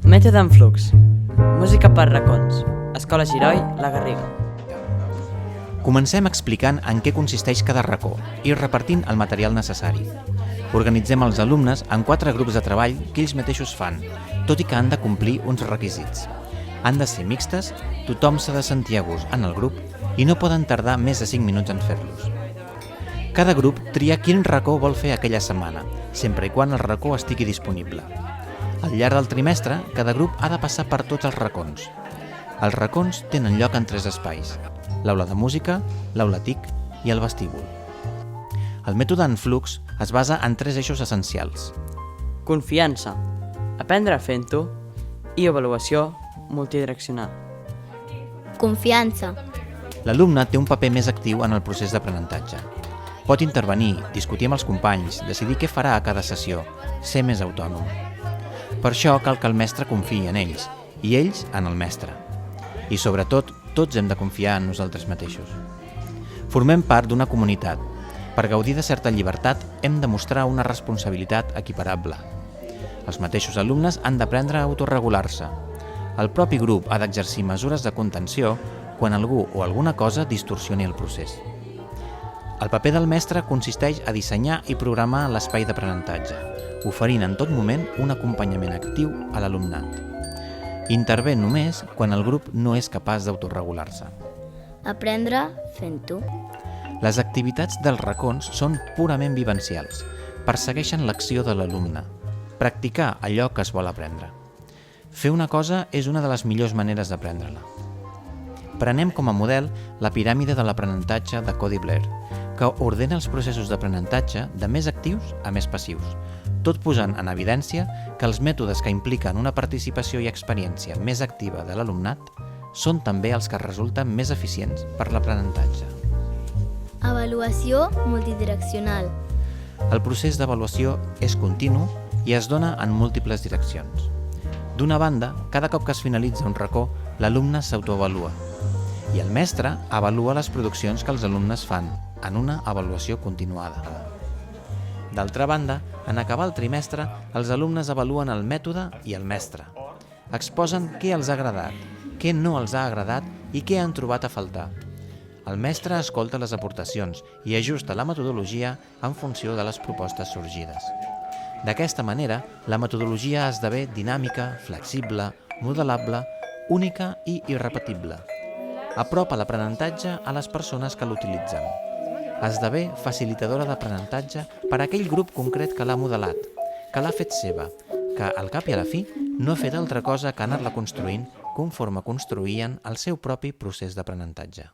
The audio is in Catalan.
Mètode en flux. Música per racons. Escola Giroi, La Garriga. Comencem explicant en què consisteix cada racó i repartint el material necessari. Organitzem els alumnes en 4 grups de treball que ells mateixos fan, tot i que han de complir uns requisits. Han de ser mixtes, tothom s'ha de sentir a gust en el grup i no poden tardar més de 5 minuts en fer-los. Cada grup tria quin racó vol fer aquella setmana, sempre i quan el racó estigui disponible. Al llarg del trimestre, cada grup ha de passar per tots els racons. Els racons tenen lloc en 3 espais: l'aula de música, l'aula TIC i el vestíbul. El mètode en flux es basa en 3 eixos essencials: Confiança. Aprendre fent-ho. I avaluació multidireccional. Confiança. L'alumne té un paper més actiu en el procés d'aprenentatge. Pot intervenir, discutir amb els companys, decidir què farà a cada sessió, ser més autònom. Per això cal que el mestre confiï en ells i ells en el mestre. I sobretot, tots hem de confiar en nosaltres mateixos. Formem part d'una comunitat. Per gaudir de certa llibertat hem de mostrar una responsabilitat equiparable. Els mateixos alumnes han d'aprendre a autorregular-se. El propi grup ha d'exercir mesures de contenció quan algú o alguna cosa distorsioni el procés. El paper del mestre consisteix a dissenyar i programar l'espai d'aprenentatge, oferint en tot moment un acompanyament actiu a l'alumnat. Intervé només quan el grup no és capaç d'autorregular-se. Aprendre fent-ho. Les activitats dels racons són purament vivencials, persegueixen l'acció de l'alumne, practicar allò que es vol aprendre. Fer una cosa és una de les millors maneres d'aprendre-la. Prenem com a model la piràmide de l'aprenentatge de Cody Blair, que ordena els processos d'aprenentatge de més actius a més passius, tot posant en evidència que els mètodes que impliquen una participació i experiència més activa de l'alumnat són també els que resulten més eficients per l'aprenentatge. Avaluació multidireccional. El procés d'avaluació és continu i es dona en múltiples direccions. D'una banda, cada cop que es finalitza un racó, l'alumne s'autoavalua i el mestre avalua les produccions que els alumnes fan en una avaluació continuada. D'altra banda, en acabar el trimestre, els alumnes avaluen el mètode i el mestre. Exposen què els ha agradat, què no els ha agradat i què han trobat a faltar. El mestre escolta les aportacions i ajusta la metodologia en funció de les propostes sorgides. D'aquesta manera, la metodologia esdevé dinàmica, flexible, modelable, única i irrepetible. Apropa l'aprenentatge a les persones que l'utilitzen. Esdevé facilitadora d'aprenentatge per a aquell grup concret que l'ha modelat, que l'ha fet seva, que, al cap i a la fi, no ha fet altra cosa que anar-la construint conforme construïen el seu propi procés d'aprenentatge.